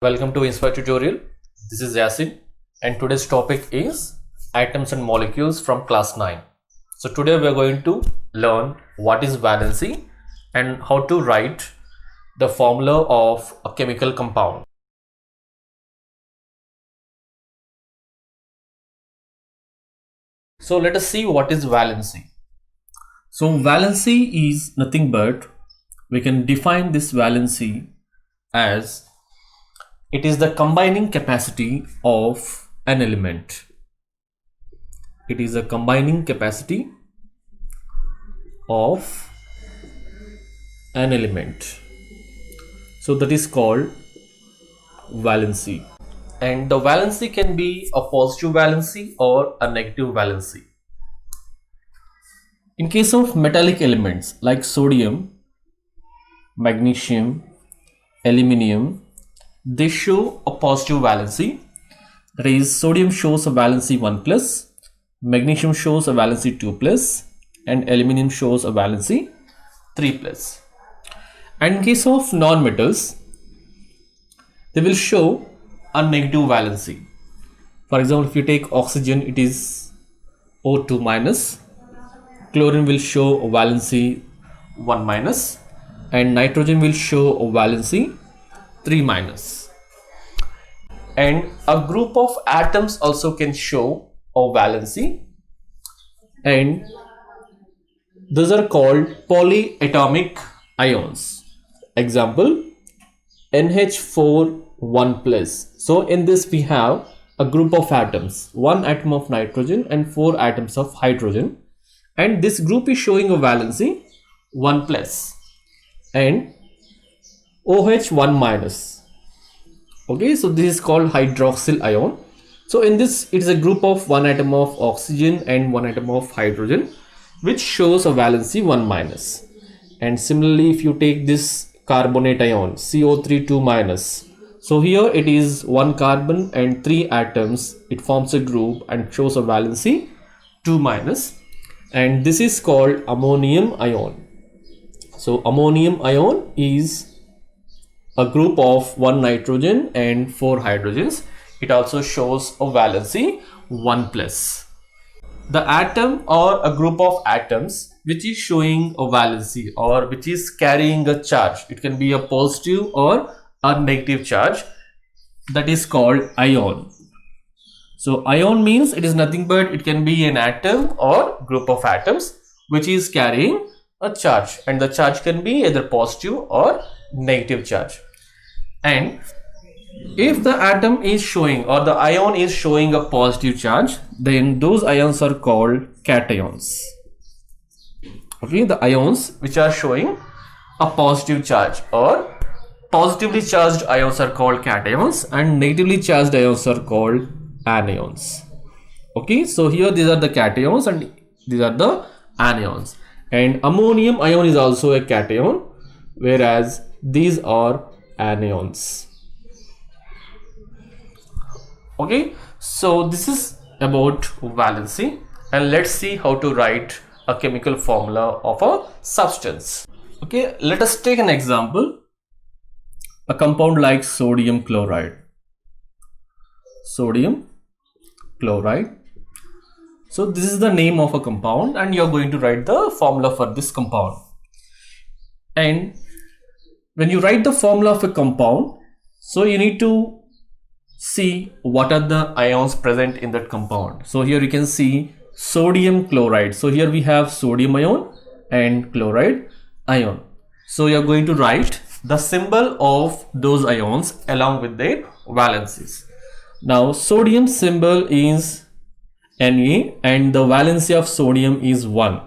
Welcome to Inspire tutorial. This is Yasin and today's topic is atoms and molecules from class 9. So today we are going to learn what is valency and how to write the formula of a chemical compound. So let us see what is valency. So valency is nothing but, we can define this valency as it is the combining capacity of an element. It is a combining capacity of an element. So that is called valency. And the valency can be a positive valency or a negative valency. In case of metallic elements like sodium, magnesium, aluminium, they show a positive valency. That is, sodium shows a valency 1 plus, magnesium shows a valency 2 plus, and aluminium shows a valency 3 plus. And in case of non-metals, they will show a negative valency. For example, if you take oxygen, it is O2 minus, chlorine will show a valency 1 minus, and nitrogen will show a valency 3 minus. And a group of atoms also can show a valency, and those are called polyatomic ions. Example, NH4 1 plus. So in this we have a group of atoms, 1 atom of nitrogen and 4 atoms of hydrogen, and this group is showing a valency 1 plus and OH1 minus. Okay, so this is called hydroxyl ion. So in this, it is a group of 1 atom of oxygen and 1 atom of hydrogen, which shows a valency 1 minus. And similarly, if you take this carbonate ion, CO3 2 minus, so here it is 1 carbon and 3 atoms, it forms a group and shows a valency 2 minus, and this is called ammonium ion. So ammonium ion is a group of 1 nitrogen and 4 hydrogens. It also shows a valency 1 plus. The atom or a group of atoms which is showing a valency or which is carrying a charge, it can be a positive or a negative charge, that is called ion. So ion means it is nothing but it can be an atom or group of atoms which is carrying a charge, and the charge can be either positive or negative charge. And if the atom is showing or the ion is showing a positive charge, then those ions are called cations. Okay, the ions which are showing a positive charge or positively charged ions are called cations, and negatively charged ions are called anions. Okay, so here these are the cations and these are the anions. And ammonium ion is also a cation, whereas these are anions. Okay, so this is about valency, and let's see how to write a chemical formula of a substance. Okay, let us take an example, a compound like sodium chloride. Sodium chloride. So this is the name of a compound, and you are going to write the formula for this compound. And when you write the formula of a compound, so you need to see what are the ions present in that compound. So here you can see sodium chloride. So here we have sodium ion and chloride ion. So you are going to write the symbol of those ions along with their valencies. Now sodium symbol is Na and the valency of sodium is 1.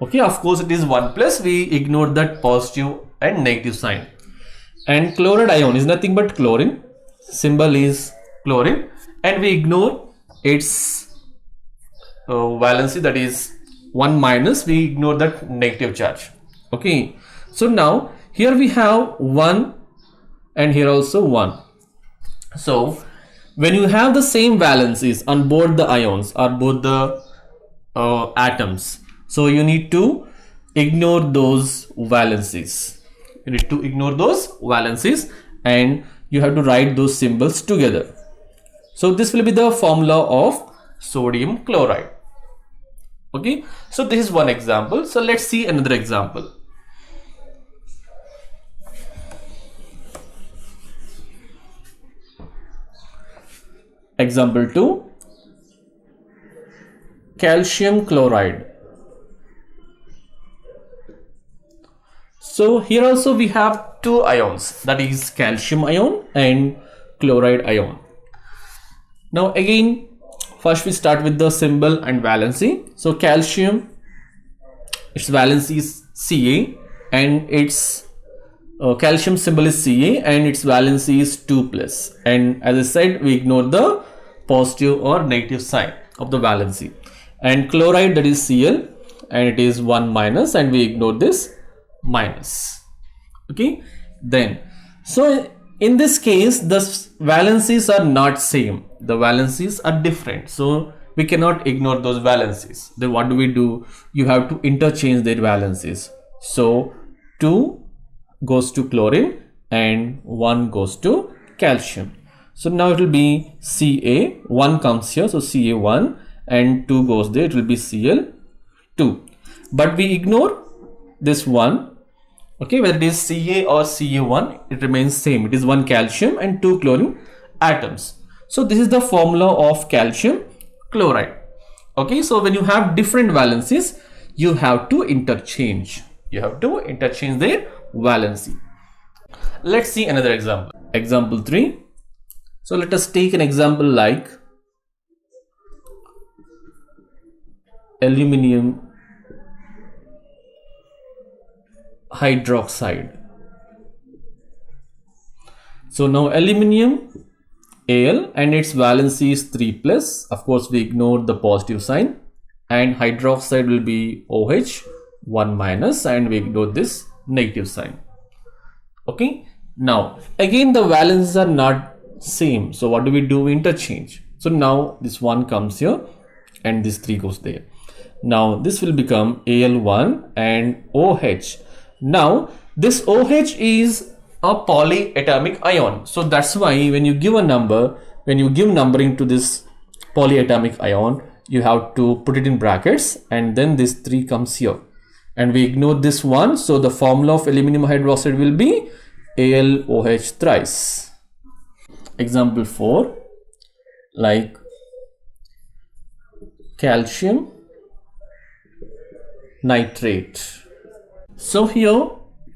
Okay, of course it is 1 plus, we ignore that positive and negative sign. And chloride ion is nothing but chlorine, symbol is chlorine, and we ignore its valency, that is 1 minus, we ignore that negative charge. Okay, so now here we have 1 and here also 1. So when you have the same valencies on both the ions or both the atoms, so you need to ignore those valencies. You need to ignore those valencies and you have to write those symbols together. So this will be the formula of sodium chloride. Okay, so this is one example. So let's see another example. Example 2, calcium chloride. So here also we have two ions, that is calcium ion and chloride ion. Now again, first we start with the symbol and valency. So calcium, its valency is Ca and its calcium symbol is Ca and its valency is 2+. And as I said, we ignore the positive or negative sign of the valency. And chloride, that is Cl, and it is 1- and we ignore this minus. Okay, then so in this case the valencies are not same, the valencies are different, so we cannot ignore those valencies. Then what do? You have to interchange their valencies. So 2 goes to chlorine and 1 goes to calcium. So now it will be Ca, 1 comes here, so Ca1, and 2 goes there, it will be Cl2. But we ignore this 1. Okay, whether it is Ca or Ca1, it remains same. It is 1 calcium and 2 chlorine atoms. So this is the formula of calcium chloride. Okay, so when you have different valencies, you have to interchange. You have to interchange their valency. Let's see another example. Example 3. So let us take an example like aluminium hydroxide. So now aluminium Al and its valency is 3+. Of course, we ignore the positive sign, and hydroxide will be OH 1-, and we ignore this negative sign. Okay, now again the valencies are not same, so what do? We interchange. So now this 1 comes here and this 3 goes there. Now this will become Al1 and OH. Now this OH is a polyatomic ion, so that's why when you give a number, when you give numbering to this polyatomic ion, you have to put it in brackets, and then this 3 comes here, and we ignore this 1. So the formula of aluminum hydroxide will be AlOH thrice. Example 4, like calcium nitrate. So here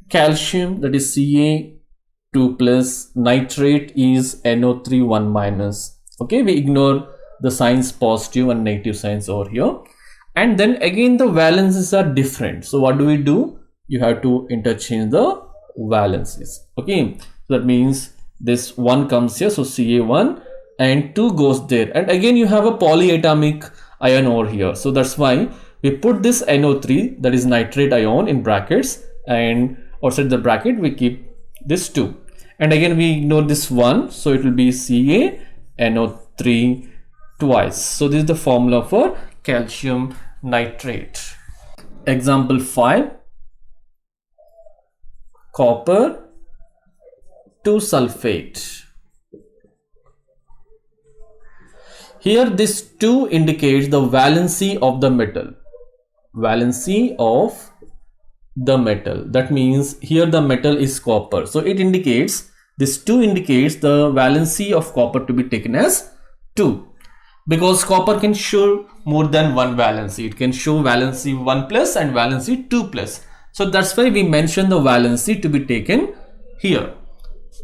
calcium, that is Ca2+, nitrate is NO3 1-. Okay, we ignore the signs positive and negative signs over here, and then again the valencies are different. So what do? You have to interchange the valencies. Okay, so that means this 1 comes here, so Ca1, and 2 goes there, and again you have a polyatomic ion over here, so that's why we put this NO3, that is nitrate ion, in brackets, and outside the bracket we keep this 2, and again we ignore this 1, so it will be CaNO3 twice. So this is the formula for calcium nitrate. Example 5, copper 2 sulfate. Here this 2 indicates the valency of the metal. Valency of the metal. That means here the metal is copper. So it indicates, this 2 indicates the valency of copper to be taken as 2. Because copper can show more than one valency. It can show valency 1+ and valency 2+. So that's why we mention the valency to be taken here.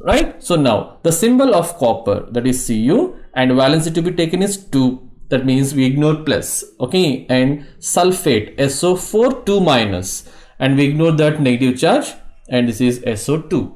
Right? So now the symbol of copper, that is Cu, and valency to be taken is 2. That means we ignore plus. Okay, and sulfate SO4 2-, and we ignore that negative charge, and this is SO2.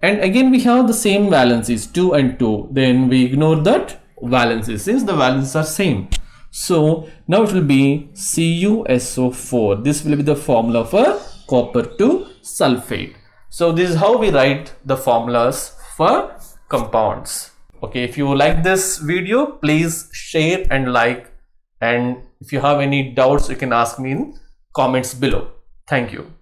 And again we have the same valencies 2 and 2. Then we ignore that valency since the valencies are same. So now it will be CuSO4. This will be the formula for copper 2 sulfate. So this is how we write the formulas for compounds. Okay, if you like this video, please share and like, and if you have any doubts, you can ask me in comments below. Thank you.